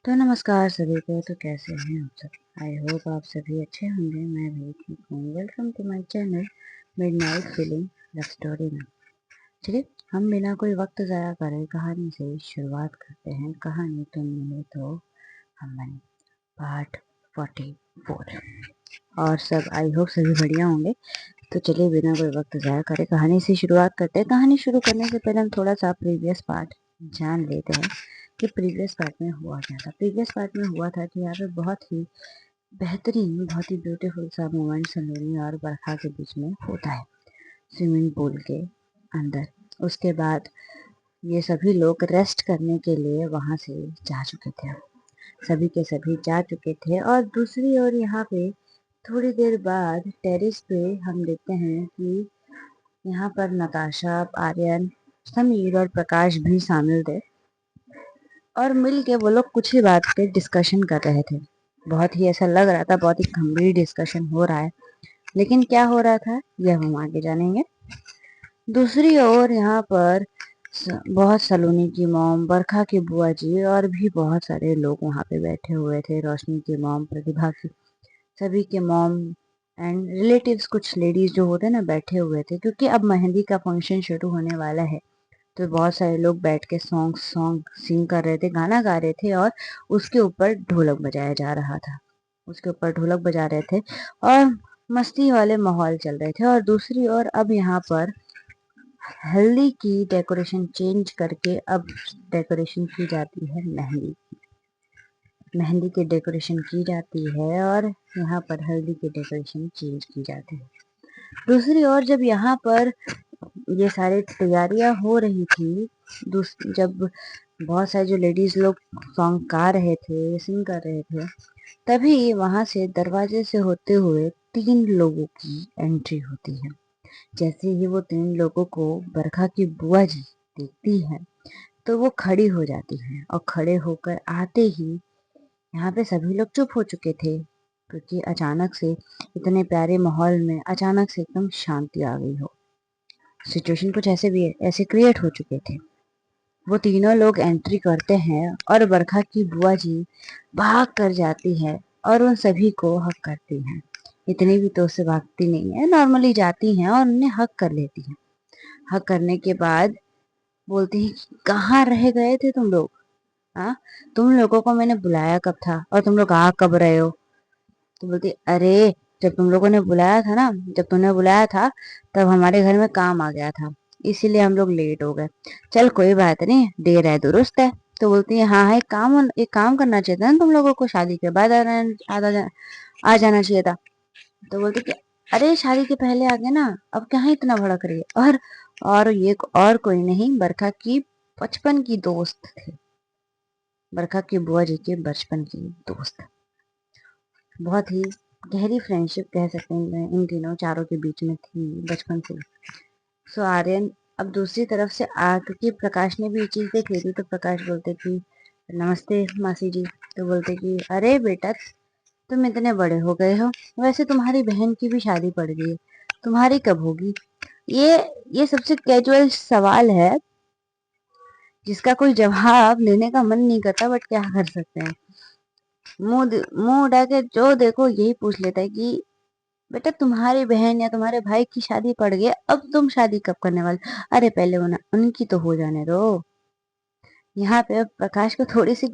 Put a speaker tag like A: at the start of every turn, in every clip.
A: तो नमस्कार सभी को। तो कैसे हैं आप सब? आई होप आप सभी अच्छे होंगे। मैं भी ठीक हूँ। Welcome to my channel midnight feeling love story में। चलिए हम बिना कोई वक्त ज़ाया करे कहानी से शुरुआत करते हैं। कहानी तुम मिले तो हम बने, पार्ट 44। और सब आई होप सभी बढ़िया होंगे। तो चलिए बिना कोई वक्त ज़ाया करे कहानी से शुरुआत करते हैं। कहानी शुरू करने से पहले हम थोड़ा सा प्रीवियस पार्ट जान लेते हैं कि प्रीवियस पार्ट में हुआ क्या था। प्रीवियस पार्ट में हुआ था कि यहाँ पे बहुत ही बेहतरीन, बहुत ही ब्यूटीफुल सा मोमेंट सलोनी और बरखा के बीच में होता है स्विमिंग पूल के अंदर। उसके बाद ये सभी लोग रेस्ट करने के लिए वहां से जा चुके थे। सभी के सभी जा चुके थे और दूसरी ओर यहाँ पे थोड़ी देर बाद टेरिस पे हम देखते हैं कि यहाँ पर नताशा, आर्यन, समीर और प्रकाश भी शामिल थे और मिल के वो लोग कुछ ही बात पे डिस्कशन कर रहे थे। बहुत ही ऐसा लग रहा था, बहुत ही गंभीर डिस्कशन हो रहा है। लेकिन क्या हो रहा था यह हम आगे जानेंगे। दूसरी ओर यहाँ पर बहुत सलोनी की मॉम, बरखा की बुआ जी और भी बहुत सारे लोग वहाँ पे बैठे हुए थे। रोशनी की मॉम, प्रतिभा की, सभी के मॉम एंड रिलेटिव्स, कुछ लेडीज जो होते ना बैठे हुए थे, क्योंकि अब मेहंदी का फंक्शन शुरू होने वाला है। तो बहुत सारे लोग बैठ के सॉन्ग सॉन्ग सिंग कर रहे थे, गाना गा रहे थे और उसके ऊपर ढोलक बजाया जा रहा था। उसके ऊपर ढोलक बजा रहे थे और मस्ती वाले माहौल चल रहे थे। और दूसरी ओर अब यहाँ पर हल्दी की डेकोरेशन चेंज करके अब डेकोरेशन की जाती है मेहंदी। मेहंदी की डेकोरेशन की जाती है और यहाँ पर हल्दी की डेकोरेशन चेंज की जाती है। दूसरी ओर जब यहाँ पर ये सारी तैयारियां हो रही थी, जब बहुत सारे जो लेडीज लोग सॉन्ग गा रहे थे, सिंग कर रहे थे, तभी वहां से दरवाजे से होते हुए 3 लोगों की एंट्री होती है। जैसे ही वो 3 लोगों को बरखा की बुआ जी देखती है तो वो खड़ी हो जाती है और खड़े होकर आते ही यहाँ पे सभी लोग चुप हो चुके थे, क्योंकि अचानक से इतने प्यारे माहौल में अचानक से एकदम शांति आ गई हो। सिचुएशन कुछ ऐसे भी ऐसे क्रिएट हो चुके थे। वो तीनों लोग एंट्री करते हैं और बरखा की बुआ जी भाग कर जाती है और उन सभी को हक करती हैं। इतनी भी तो उससे भागती नहीं है, नॉर्मली जाती हैं और उन्हें हक कर लेती हैं। हक करने के बाद बोलती है, कहाँ रह गए थे तुम लोग? हाँ, तुम लोगों को मैंने बुलाया कब था और तुम लोग आ कब रहे हो? तो बोलती, अरे जब तुम लोगों ने बुलाया था ना, जब तुमने बुलाया था तब हमारे घर में काम आ गया था, इसीलिए हम लोग लेट हो गए। चल कोई बात नहीं, देर है दुरुस्त है। तो बोलती है, हाँ एक काम करना चाहिए था ना, तुम लोगों को शादी के बाद आ जाना चाहिए था। तो बोलती कि अरे शादी के पहले आ गए ना, अब कहाँ इतना भड़क रही है। और ये और कोई नहीं, बरखा की बचपन की दोस्त थी, बरखा की बुआ जी के बचपन की दोस्त। बहुत ही गहरी फ्रेंडशिप कह सकते हैं इन तीनों चारों के बीच में थी बचपन से। सो आर्यन अब दूसरी तरफ से क्योंकि प्रकाश ने भी ये चीज देखी थी, तो प्रकाश बोलते कि नमस्ते मासी जी। तो बोलते कि अरे बेटा, तुम इतने बड़े हो गए हो, वैसे तुम्हारी बहन की भी शादी पड़ गई है, तुम्हारी कब होगी? ये ये सबसे कैजुअल सवाल है जिसका कोई जवाब लेने का मन नहीं करता, बट क्या कर सकते हैं। मुंह उठा के जो देखो यही पूछ लेता है कि बेटा तुम्हारी बहन या तुम्हारे भाई की शादी पड़ गई, अब तुम शादी कब करने वाले? अरे पहले उनकी तो हो जाने दो। यहाँ पे प्रकाश को थोड़ी सी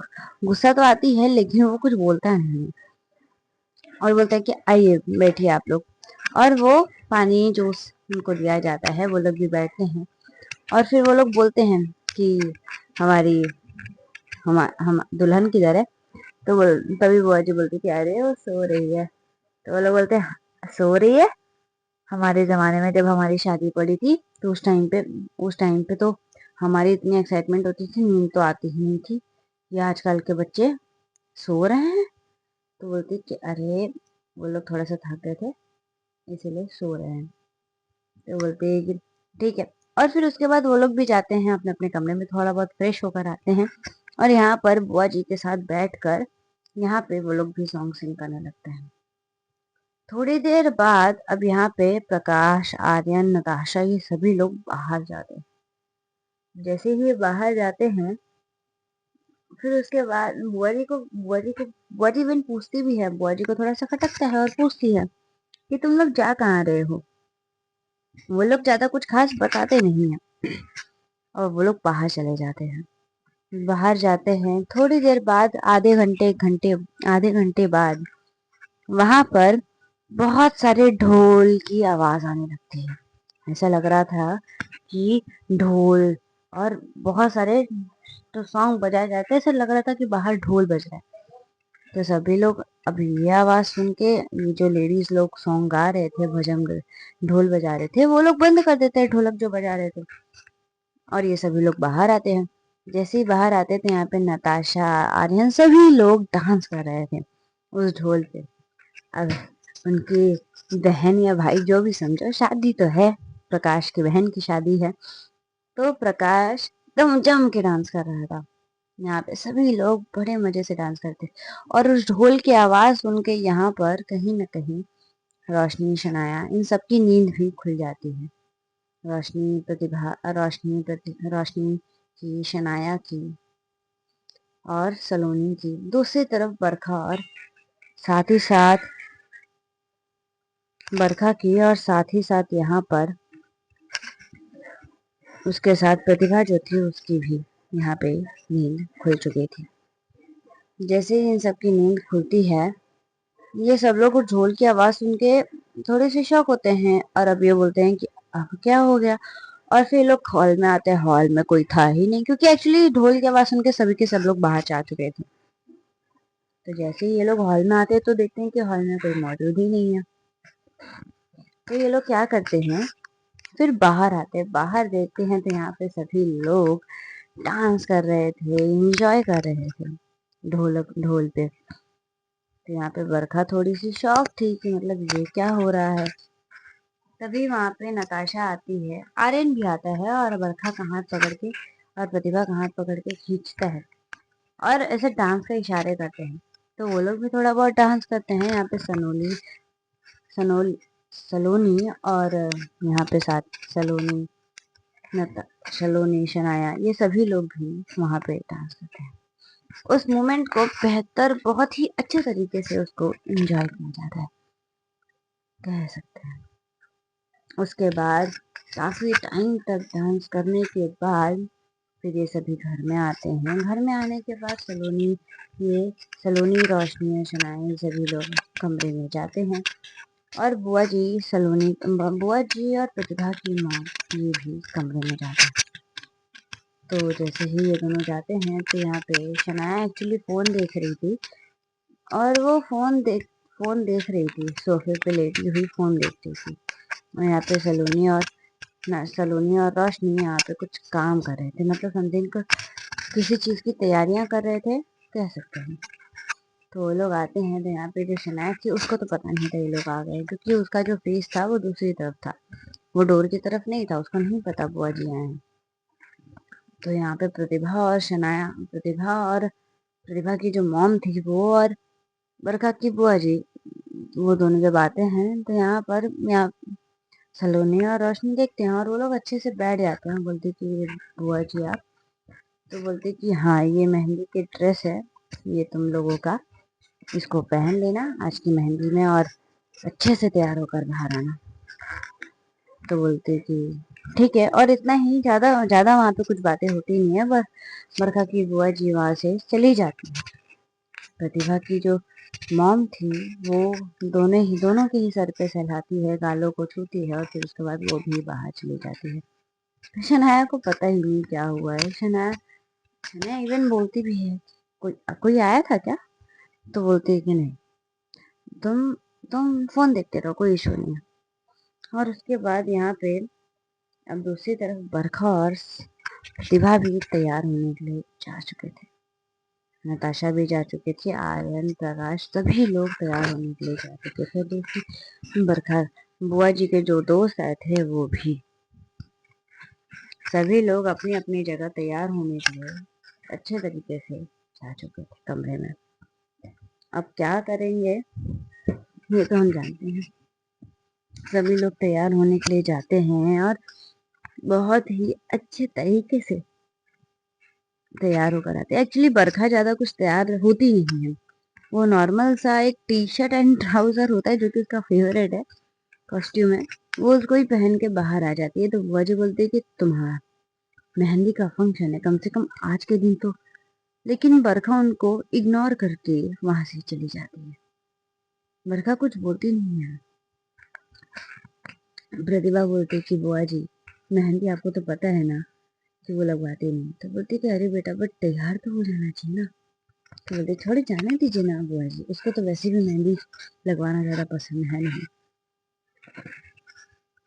A: गुस्सा तो आती है, लेकिन वो कुछ बोलता नहीं और बोलता है कि आइए बैठिए आप लोग। और वो पानी जूस उनको दिया जाता है, वो लोग भी बैठते हैं और फिर वो लोग बोलते हैं कि हमारी हम दुल्हन किधर है? तो तभी बुआ जी बोलती कि अरे वो सो रही है। तो वो लोग बोलते हैं, सो रही है? हमारे ज़माने में जब हमारी शादी पड़ी थी तो उस टाइम पे तो हमारी इतनी एक्साइटमेंट होती थी, नींद तो आती ही नहीं थी। ये आजकल के बच्चे सो रहे हैं। तो बोलती कि अरे वो लोग थोड़ा सा थक गए थे इसीलिए सो रहे हैं। तो बोलते हैं कि ठीक है। और फिर उसके बाद वो लोग भी जाते हैं अपने अपने कमरे में, थोड़ा बहुत फ्रेश होकर आते हैं और यहाँ पर बुआ जी के साथ बैठकर यहाँ पे वो लोग भी सॉन्ग सिंग करने लगते हैं। थोड़ी देर बाद अब यहाँ पे प्रकाश, आर्यन, नताशा ये सभी लोग बाहर जाते हैं। जैसे ही ये बाहर जाते हैं फिर उसके बाद बुआ जी इवन पूछती भी है, बुआ जी को थोड़ा सा खटकता है और पूछती है कि तुम लोग जा कहाँ रहे हो। वो लोग ज्यादा कुछ खास बताते नहीं है और वो लोग बाहर चले जाते हैं। बाहर जाते हैं थोड़ी देर बाद, आधे घंटे बाद वहां पर बहुत सारे ढोल की आवाज आने लगती है। ऐसा लग रहा था कि ढोल और बहुत सारे तो सॉन्ग बजाए जाते हैं, ऐसा लग रहा था कि बाहर ढोल बज रहा है। तो सभी लोग अब ये आवाज सुन के, ये जो लेडीज लोग सॉन्ग गा रहे थे, ढोल बजा रहे थे, वो लोग बंद कर देते हैं ढोलक जो बजा रहे थे और ये सभी लोग बाहर आते हैं। जैसे ही बाहर आते थे, यहाँ पे नताशा, आर्यन सभी लोग डांस कर रहे थे उस ढोल पे। अब उनकी बहन या भाई जो भी समझो, शादी तो है, प्रकाश की बहन की शादी है, तो प्रकाश दम जम के डांस कर रहा था। यहाँ पे सभी लोग बड़े मजे से डांस करते और उस ढोल की आवाज सुन के यहाँ पर कहीं ना कहीं रोशनी, शनाया, इन सबकी नींद भी खुल जाती है। रोशनी की, शनाया की और सलोनी की, दूसरी तरफ बरखा की और साथ ही साथ यहाँ पर उसके साथ प्रतिभा जो थी, उसकी भी यहाँ पे नींद खुल चुकी थी। जैसे ही इन सबकी नींद खुलती है, ये सब लोग ढोल की आवाज सुन के थोड़े से शौक होते हैं और अब ये बोलते हैं कि अब क्या हो गया। और फिर लोग हॉल में आते हैं, हॉल में कोई था ही नहीं, क्योंकि एक्चुअली ढोल की आवाज सुन के सभी के सब लोग बाहर जा चुके थे। तो जैसे ही ये लोग हॉल में आते हैं तो देखते हैं कि हॉल में कोई मौजूद ही नहीं है। तो ये लोग क्या करते हैं, फिर बाहर आते हैं, बाहर देखते हैं तो यहाँ पे सभी लोग डांस कर रहे थे, एंजॉय कर रहे थे ढोल पे। तो यहाँ पे बरखा थोड़ी सी शॉक थी कि मतलब ये क्या हो रहा है। तभी वहां पे नताशा आती है, आर्यन भी आता है और बरखा का हाथ पकड़ के और प्रतिभा का हाथ पकड़ के खींचता है और ऐसे डांस का इशारे करते हैं। तो वो लोग भी थोड़ा बहुत डांस करते हैं। यहाँ पे सनोल सलोनी और यहाँ पे साथ सलोनी, शनाया, ये सभी लोग भी वहां पे डांस करते हैं। उस मोमेंट को बहुत ही अच्छे तरीके से उसको एंजॉय किया जाता है, कह सकते हैं। उसके बाद काफी टाइम तक डांस करने के बाद फिर ये सभी घर में आते हैं। घर में आने के बाद सलोनी, रोशनी, शनाया, सभी लोग कमरे में जाते हैं और बुआ जी और प्रतिभा की माँ ये भी कमरे में जाते हैं। तो जैसे ही ये दोनों जाते हैं तो यहाँ पे शनाया एक्चुअली फोन देख रही थी और वो फोन देख रही थी, सोफे पे लेटी हुई फोन देखती थी। और यहाँ पे सलोनी और रोशनी यहाँ पे कुछ काम कर रहे थे, मतलब समथिंग किसी चीज की तैयारियां कर रहे थे, कह सकते हैं। तो वो लोग आते हैं तो यहाँ पे जो शनाया थी उसको तो पता नहीं था ये लोग आ गए, क्योंकि उसका जो फेस था वो दूसरी तरफ था, वो डोर की तरफ नहीं था, उसको नहीं पता बुआ जी आए हैं। तो यहाँ पे प्रतिभा की जो मॉम थी वो और बरखा की बुआ जी, वो दोनों जब आते हैं तो यहाँ सलोनी और रोशनी देखते हैं और वो लोग अच्छे से बैठ जाते हैं। बोलते कि बुआ जी आप, तो बोलते कि हाँ ये मेहंदी की ड्रेस है, ये तुम लोगों का, इसको पहन लेना आज की मेहंदी में और अच्छे से तैयार होकर बाहर आना। तो बोलते कि ठीक है, और इतना ही, ज्यादा ज्यादा वहां पे कुछ बातें होती नहीं है, बस बरखा की बुआ जी वहां से चली जाती है। प्रतिभा की जो मॉम थी वो दोनों के ही सर पे सहलाती है, गालों को छूती है और फिर उसके बाद वो भी बाहर चली जाती है। शनाया को पता ही नहीं क्या हुआ है। शनाया इवन बोलती भी है, कोई आया था क्या? तो बोलती है कि नहीं, तुम तुम फोन देखते रहो, कोई इशू नहीं है। और उसके बाद यहाँ पे अब दूसरी तरफ बरखा और प्रतिभा भी तैयार होने के लिए जा चुके थे, नताशा भी जा चुकी थी, आर्यन, प्रकाश, सभी लोग तैयार होने के लिए जा चुके थे। दूसरी बरखा, बुआ जी के जो दोस्त आए थे वो भी, सभी लोग अपनी अपनी जगह तैयार होने के लिए अच्छे तरीके से जा चुके थे कमरे में। अब क्या करेंगे ये तो हम जानते हैं। सभी लोग तैयार होने के लिए जाते हैं और बहुत ही अच्छे तरीके से तैयार होकर आते हैं। एक्चुअली बरखा ज़्यादा कुछ तैयार होती नहीं है, वो नॉर्मल सा एक टी शर्ट एंड ट्राउजर होता है जो कि उसका फेवरेट है, कॉस्ट्यूम है, वो उसको ही पहन के बाहर आ जाती है। तो बुआ जी बोलती है कि तुम्हारा मेहंदी का फंक्शन है, कम से कम आज के दिन तो। लेकिन बरखा उनको इग्नोर करके वहां से चली जाती है। बरखा कुछ बोलती नहीं है। प्रतिभा बोलती है कि बुआ जी मेहंदी आपको तो पता है ना कि वो लगवाती नहीं। तो बोलती कि अरे बेटा बट तैयार तो हो जाना चाहिए ना। तो बोलते थोड़ी जाने दीजिए ना बुआ जी, उसको तो वैसे भी मेहंदी लगवाना ज़्यादा पसंद है नहीं।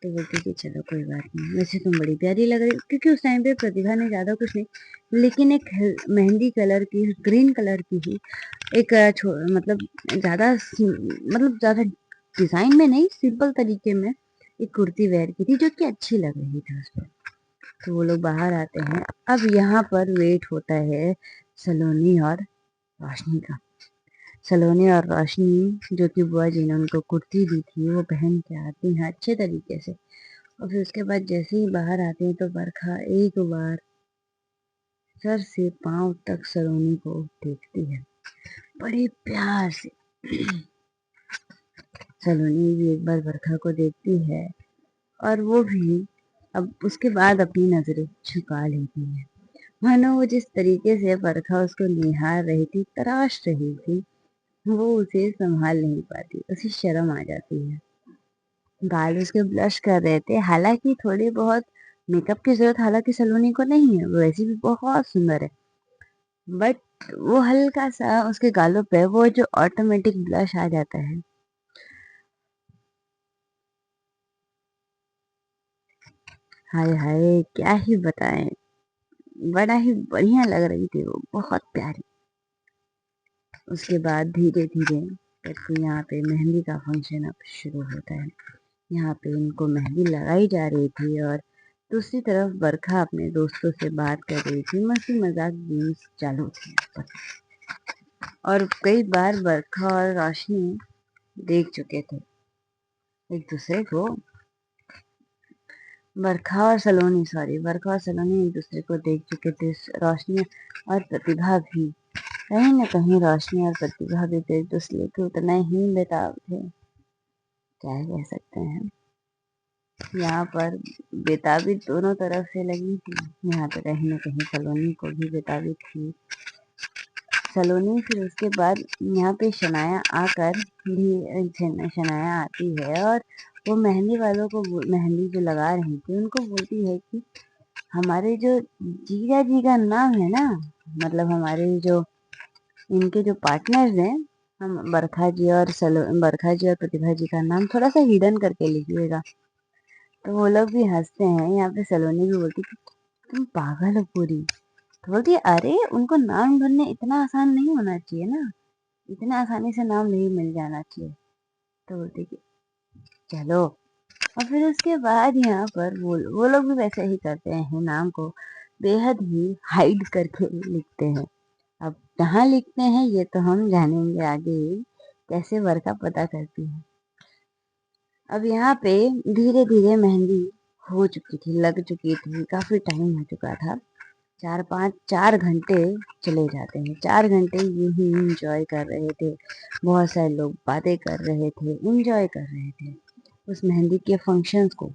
A: तो बोलती कि चलो कोई बात नहीं, वैसे तुम बड़ी प्यारी लग रही, क्योंकि उस टाइम पे प्रतिभा ने ज़्यादा कुछ नहीं, लेकिन एक मेहंदी कलर की, ग्रीन कलर की ही एक मतलब ज़्यादा डिज़ाइन में नहीं, सिंपल तरीके में एक कुर्ती वेयर की थी जो कि अच्छी लग रही थी उस पर। तो वो लोग बाहर आते हैं। अब यहाँ पर वेट होता है सलोनी और रोशनी का। सलोनी और रोशनी जो कि बुआ जी ने उनको कुर्ती दी थी वो पहन के आती हैं अच्छे तरीके से। और फिर उसके बाद जैसे ही बाहर आते हैं तो बरखा एक बार सर से पांव तक सलोनी को देखती है बड़े प्यार से। सलोनी भी एक बार बरखा को देखती है और वो भी अब उसके बाद अपनी नजरें झुका लेती है, मानो वो जिस तरीके से बरखा उसको निहार रही थी, तराश रही थी, वो उसे संभाल नहीं पाती, उसे शर्म आ जाती है। गाल उसके ब्लश कर रहे थे, हालांकि थोड़ी बहुत मेकअप की जरूरत हालांकि सलोनी को नहीं है, वो वैसे भी बहुत सुंदर है, बट वो हल्का सा उसके गालों पे वो जो ऑटोमेटिक ब्लश आ जाता है। हाय हाय क्या ही बताएं, बड़ा ही बढ़िया लग रही थी वो, बहुत प्यारी। उसके बाद धीरे धीरे करके यहाँ पे मेहंदी का फंक्शन अब शुरू होता है। यहाँ पे उनको मेहंदी लगाई जा रही थी और दूसरी तरफ बरखा अपने दोस्तों से बात कर रही थी, मस्ती मजाक गेम्स चालू थे और कई बार बरखा और रोशनी देख चुके थे एक दूसरे को। बरखा और सलोनी एक दूसरे को देख चुके थे। रोशनी और प्रतिभा भी, कहीं ना कहीं रोशनी और प्रतिभा भी एक दूसरे के उतना ही बेताब थे, क्या कह सकते हैं। यहाँ पर बेताबी दोनों तरफ से लगी थी। यहाँ पे कहीं ना कहीं सलोनी को भी बेताबी थी। सलोनी फिर उसके बाद यहाँ पे शनाया आकर भी, शनाया आती है और वो मेहंदी वालों को मेहंदी जो लगा रही थी उनको बोलती है कि हमारे जो जीजा जी का नाम है ना, मतलब हमारे जो इनके जो पार्टनर्स हैं, हम बरखा जी और प्रतिभा जी का नाम थोड़ा सा हिडन करके लिखिएगा। तो वो लोग भी हंसते हैं। यहाँ पे सलोनी भी बोलती कि तुम पागल हो पूरी। तो बोलती है अरे उनको नाम ढूंढने इतना आसान नहीं होना चाहिए ना, इतना आसानी से नाम नहीं मिल जाना चाहिए। तो बोलती कि चलो। और फिर उसके बाद यहाँ पर वो लोग भी वैसे ही करते हैं, नाम को बेहद ही हाइड करके लिखते हैं। अब कहाँ लिखते हैं ये तो हम जानेंगे आगे कैसे वर्षा पता करती है। अब यहाँ पे धीरे धीरे मेहंदी हो चुकी थी, लग चुकी थी, काफी टाइम हो चुका था। 4 घंटे चले जाते हैं। 4 घंटे यूं ही इंजॉय कर रहे थे, बहुत सारे लोग बातें कर रहे थे, इंजॉय कर रहे थे उस मेहंदी के फंक्शंस को।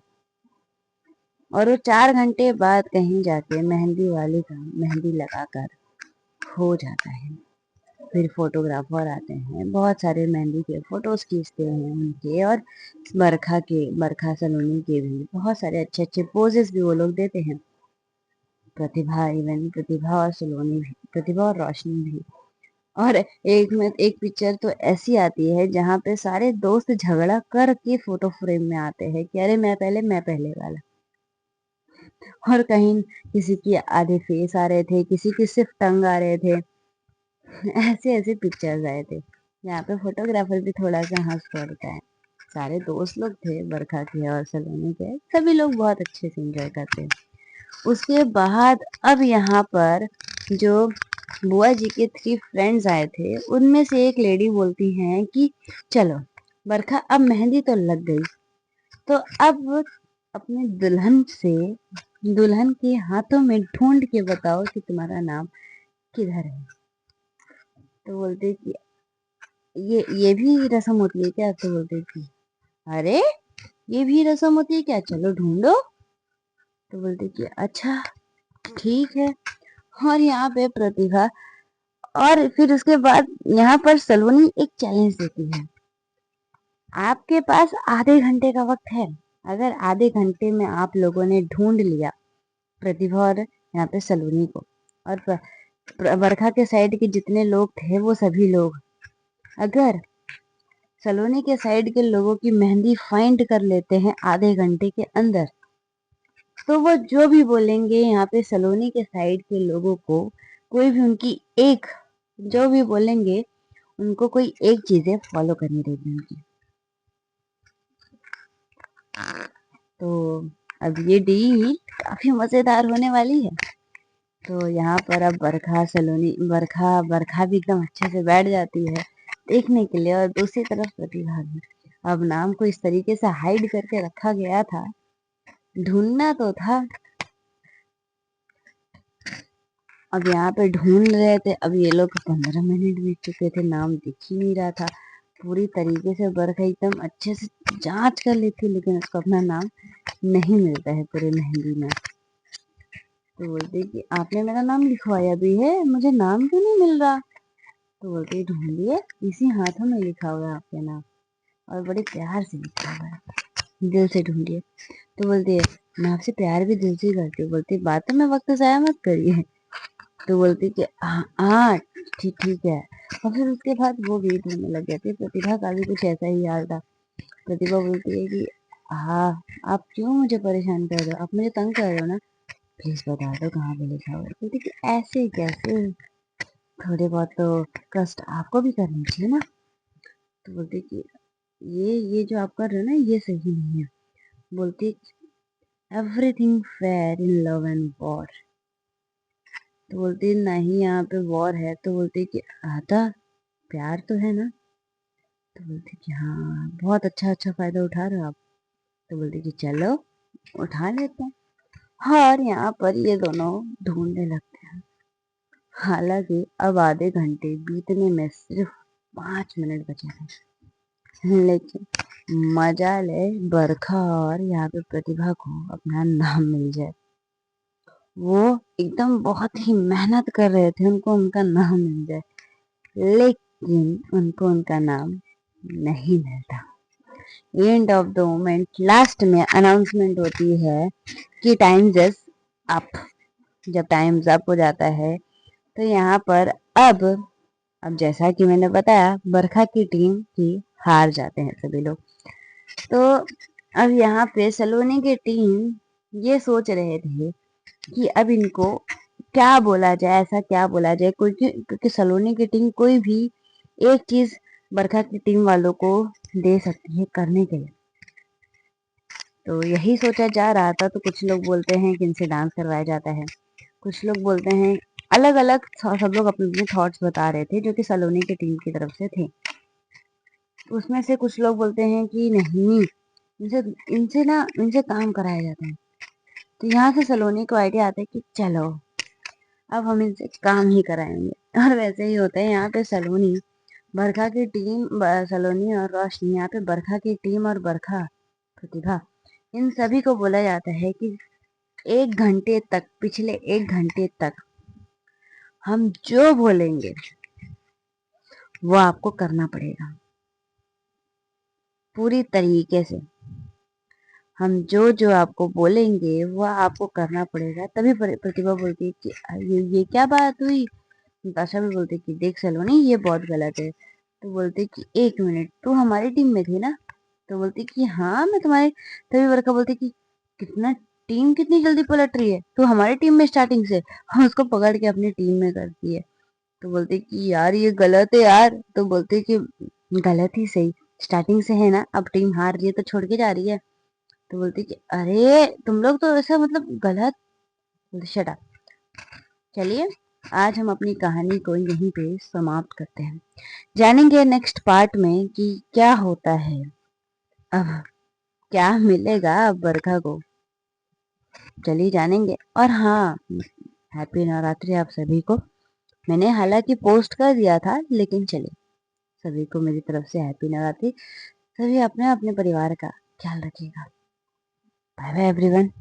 A: और वो 4 घंटे बाद कहीं जाके मेहंदी वाले का मेहंदी लगाकर हो जाता है। फिर फोटोग्राफर आते हैं, बहुत सारे मेहंदी के फोटोज खींचते हैं उनके, और बरखा सलोनी के भी बहुत सारे अच्छे अच्छे पोजेस भी वो लोग देते हैं। प्रतिभा और सलोनी भी, प्रतिभा और रोशनी भी। और एक पिक्चर तो ऐसी आती है जहाँ पे सारे दोस्त झगड़ा करके फोटो फ्रेम में आते हैं कि अरे मैं पहले वाला। और कहीं किसी की आधे फेस आ रहे थे, किसी की सिर्फ टंग आ रहे थे, ऐसे ऐसे पिक्चर्स आए थे। यहाँ पे फोटोग्राफर भी थोड़ा सा हंस पड़ता है। सारे दोस्त लोग थे, बरखा के और सलोनी के, सभी लोग बहुत अच्छे से एंजॉय करते हैं। उसके बाद अब यहाँ पर जो बुआ जी के 3 फ्रेंड्स आए थे उनमें से एक लेडी बोलती हैं कि चलो बरखा अब मेहंदी तो लग गई, तो अब अपने दुल्हन से दुल्हन के हाथों में ढूंढ के बताओ कि तुम्हारा नाम किधर है। तो बोलते कि ये भी रस्म होती है क्या? तो बोलते कि अरे ये भी रस्म होती है क्या, चलो ढूंढो। तो बोलते कि अच्छा ठीक है। और यहाँ पे प्रतिभा, और फिर उसके बाद यहाँ पर सलोनी एक चैलेंज देती है, आपके पास आधे घंटे का वक्त है। अगर आधे घंटे में आप लोगों ने ढूंढ लिया प्रतिभा और यहाँ पे सलोनी को, और बरखा के साइड के जितने लोग थे वो सभी लोग, अगर सलोनी के साइड के लोगों की मेहंदी फाइंड कर लेते हैं आधे घंटे के अंदर, तो वो जो भी बोलेंगे यहाँ पे सलोनी के साइड के लोगों को, कोई भी उनकी एक जो भी बोलेंगे उनको कोई एक चीजें फॉलो करनी रहेगी उनकी। तो अब ये डील काफी मजेदार होने वाली है। तो यहाँ पर अब बरखा भी एकदम अच्छे से बैठ जाती है देखने के लिए, और दूसरी तरफ प्रतिभा भी। अब नाम को इस तरीके से हाइड करके रखा गया था, ढूंढना तो था। अब यहाँ पे ढूंढ रहे थे, अब ये लोग 15 मिनट बीत चुके थे, नाम दिख ही नहीं रहा था। पूरी तरीके से बरखा एकदम अच्छे से जांच कर ली थी, लेकिन उसको अपना नाम नहीं मिलता है पूरे मेहंदी में। तो बोलते कि आपने मेरा नाम लिखवाया भी है, मुझे नाम क्यों नहीं मिल रहा? तो बोलते ढूंढिए, इसी हाथों में लिखा हुआ है आपके नाम, और बड़े प्यार से लिखा हुआ है, दिल से ढूंढिए। तो बोलते मैं आपसे प्यार भी दिल से करती हूँ। बोलती बातों में वक्त ज़ाया मत करिए। तो बोलती कि हाँ ठीक ठीक है। और फिर उसके बाद वो भी ढूंढने लग गए थे। प्रतिभा का भी कुछ ऐसा ही हाल था। प्रतिभा बोलती है कि हाँ, आप क्यों मुझे परेशान कर रहे हो, आप मुझे तंग कर रहे हो ना, प्लीज बता दो कहाँ पे लिखा हुआ है। बोलती कि ऐसे कैसे, थोड़े बहुत तो कष्ट आपको भी करनी चाहिए ना। तो बोलती कि ये जो आप कर रहे हो ना, ये सही नहीं है। बोलती everything fair in love and war. तो बोलती नहीं, यहाँ पे वॉर है। तो बोलती कि आधा प्यार तो है ना। तो बोलती कि हाँ, बहुत अच्छा फायदा उठा रहे हो आप। तो बोलती कि चलो उठा लेते हैं। और यहाँ पर ये दोनों ढूंढने लगते हैं। हालांकि अब आधे घंटे बीतने में सिर्फ 5 मिनट बचे थे, लेकिन मजा ले बरखा और यहाँ पे प्रतिभा को अपना नाम मिल जाए। वो एकदम बहुत ही मेहनत कर रहे थे उनको उनका नाम मिल जाए, लेकिन उनको उनका नाम नहीं मिलता। End of the moment, last में अनाउंसमेंट होती है कि टाइम जस्ट अप। जब टाइम अप हो जाता है तो यहाँ पर अब जैसा कि मैंने बताया, बरखा की टीम की हार जाते हैं सभी लोग। तो अब यहाँ पे सलोनी की टीम ये सोच रहे थे कि अब इनको क्या बोला जाए, ऐसा क्या बोला जाए, क्योंकि सलोनी की टीम कोई भी एक चीज बरखा की टीम वालों को दे सकती है करने के लिए। तो यही सोचा जा रहा था। तो कुछ लोग बोलते हैं कि इनसे डांस करवाया जाता है, कुछ लोग बोलते हैं अलग अलग, सब लोग अपने अपने थॉट्स बता रहे थे जो कि सलोनी की टीम की तरफ से थे। उसमें से कुछ लोग बोलते हैं कि नहीं, इनसे इनसे काम कराया जाता है। तो यहाँ से सलोनी को आइडिया आता है कि चलो अब हम इनसे काम ही कराएंगे। और वैसे ही होता है। यहाँ पे बरखा की टीम, सलोनी और रोशनी, यहाँ पे बरखा की टीम और बरखा, प्रतिभा, इन सभी को बोला जाता है कि 1 घंटे तक, पिछले 1 घंटे तक हम जो बोलेंगे वो आपको करना पड़ेगा पूरी तरीके से। हम जो जो आपको बोलेंगे वो आपको करना पड़ेगा। तभी प्रतिभा बोलती है कि ये क्या बात हुई। नताशा भी बोलती कि देख सलोनी, ये बहुत गलत है। तो बोलते कि 1 मिनट, तू हमारी टीम में थी ना? तो बोलती कि हाँ मैं तुम्हारी। तभी वर्षा बोलती कि कितना, टीम कितनी जल्दी पलट रही है, तू हमारी टीम में स्टार्टिंग से। हम उसको पकड़ के अपनी टीम में करती है। तो बोलते कि यार ये गलत है यार। तो बोलते कि गलत ही सही, स्टार्टिंग से है ना, अब टीम हार रही है तो छोड़ के जा रही है। तो बोलती कि अरे तुम लोग तो ऐसा मतलब गलत। Shut up. चलिए आज हम अपनी कहानी को यहीं पे समाप्त करते हैं। जानेंगे नेक्स्ट पार्ट में कि क्या होता है, अब क्या मिलेगा अब बरखा को। चली जानेंगे। और हाँ, हैप्पी नवरात्रि आप सभी को। मैंने हालांकि पोस्ट कर दिया था, लेकिन चलिए, सभी को मेरी तरफ से हैप्पी नवरात्रि। सभी अपने अपने परिवार का ख्याल रखिएगा। Bye bye everyone.